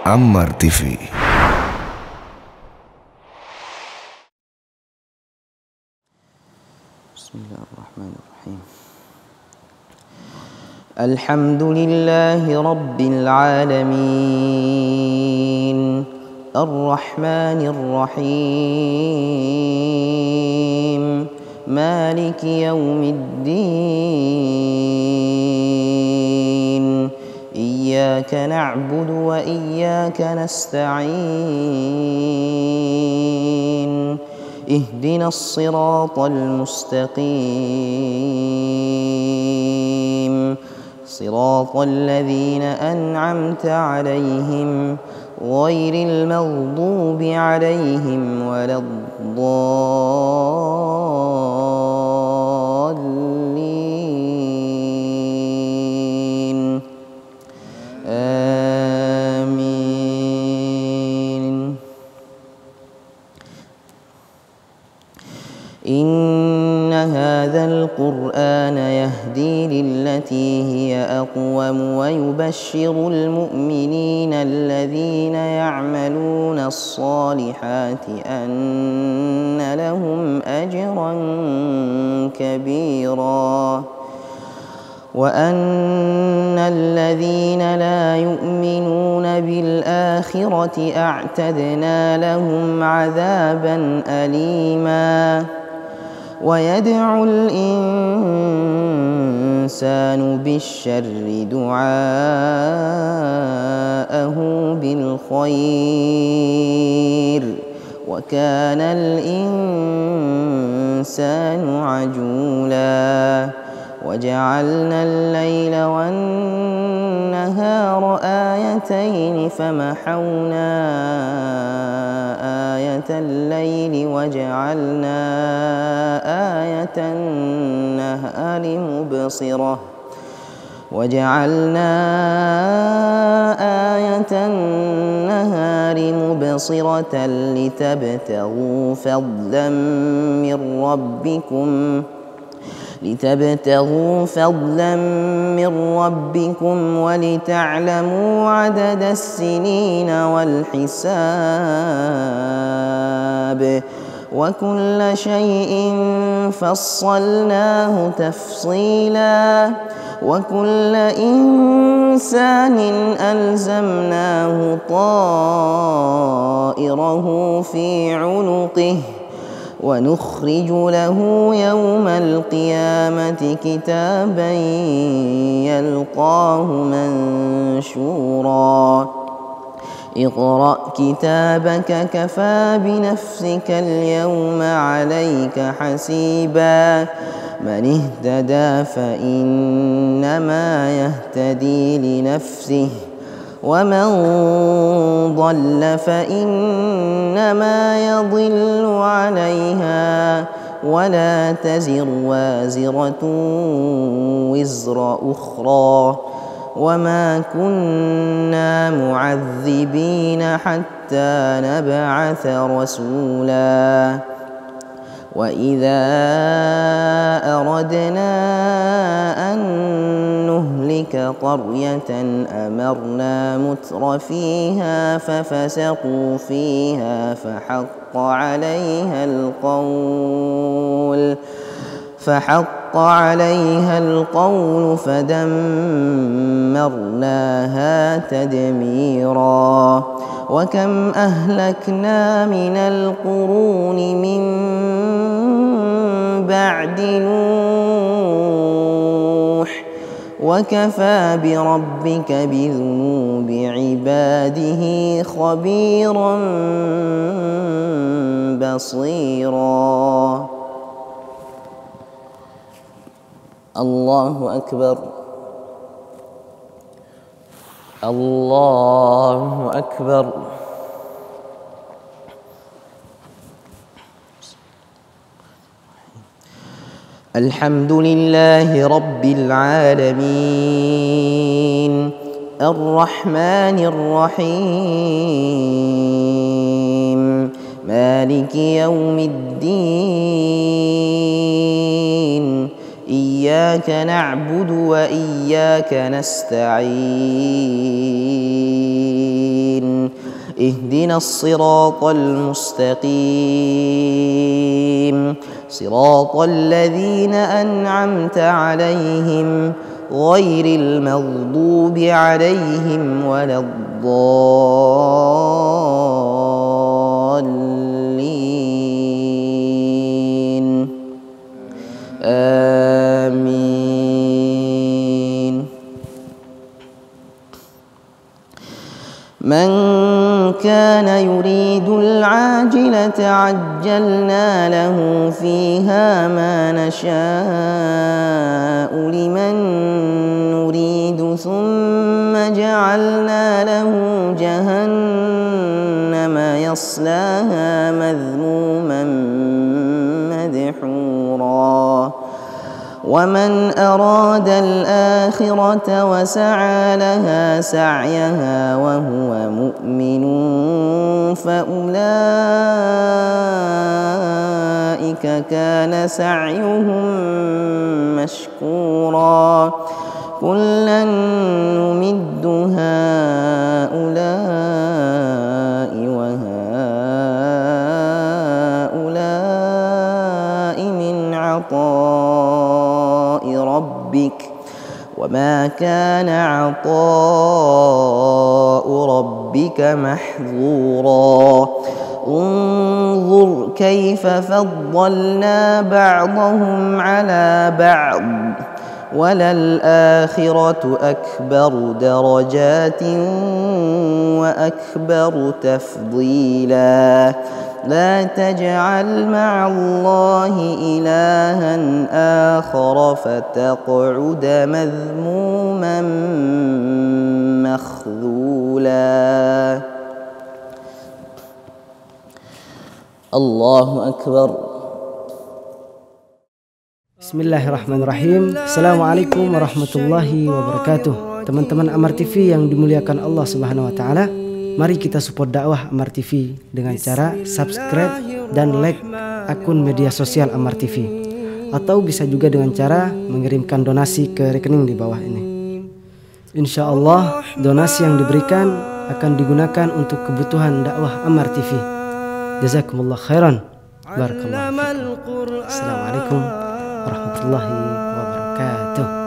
Ammar TV. Bismillahirrahmanirrahim. Alhamdulillahi Rabbil alamin, Ar-Rahmanir Rahim, Maliki yawmiddin. Iyyaka na'budu wa iyyaka nasta'in. اهدنا الصراط المستقيم صراط الذين أنعمت عليهم غير المغضوب عليهم ولا الضالين آمين. إن هذا القرآن يهدي للتي هي أقوم ويبشر المؤمنين الذين يعملون الصالحات أن لهم أجرا كبيرا وأن الذين لا يؤمنون بالآخرة أعتدنا لهم عذابا أليما. ويدعو الإنسان بالشر دعاءه بالخير وكان الإنسان عجولا. وجعلنا الليل والنهار آيتين فمحونا آية الليل وجعلنا آية النهار مبصرة لتبتغوا فضلا من ربكم ولتعلموا عدد السنين والحساب وكل شيء فصلناه تفصيلا. وكل إنسان ألزمناه طائره في عنقه ونخرج له يوم القيامة كتابا يلقاه منشورا. اقرأ كتابك كفى بنفسك اليوم عليك حسيبا. من اهتدى فإنما يهتدي لنفسه ومن ضل فإنما يضل عليها ولا تزر وازرة وزر أخرى وما كنا معذبين حتى نبعث رسولا. وإذا أردنا أن نهلك قرية أمرنا متر فيها ففسقوا فيها فحق عليها القول فدمرناها تدميرا. وكم أهلكنا من القرون من بعد نوح وكفى بربك بذنوب عباده خبيرا بصيرا. الله أكبر. الله أكبر. الحمد لله رب العالمين الرحمن الرحيم مالك يوم الدين. إياك نعبد وإياك نستعين اهدنا الصراط المستقيم صراط الذين أنعمت عليهم غير المغضوب عليهم ولا الضالين آمين. من كان يريد العاجلة عجلنا له فيها ما نشاء لمن نريد ثم جعلنا له جهنم يصلاها مذموما مدحورا ومن أراد الآخرة وسعى لها سعيها وهو مؤمن فأولئك كان سعيهم مشكورا كلا نمد هؤلاء وهؤلاء من عطاء ربك وما كان عطاء ربك محظورا انظر كيف فضلنا بعضهم على بعض وللآخرة أكبر درجات وأكبر تفضيلا لا تجعل مع الله إلها آخر فتقعد مذموما مخذولا. الله أكبر. Bismillahirrahmanirrahim. Assalamualaikum warahmatullahi wabarakatuh. Teman-teman Amar TV yang dimuliakan Allah Subhanahu wa taala, mari kita support dakwah Amar TV dengan cara subscribe dan like akun media sosial Amar TV, atau bisa juga dengan cara mengirimkan donasi ke rekening di bawah ini. Insya Allah donasi yang diberikan akan digunakan untuk kebutuhan dakwah Amar TV. Jazakumullah khairan. Barakallahu fikum. Assalamualaikum warahmatullahi wabarakatuh.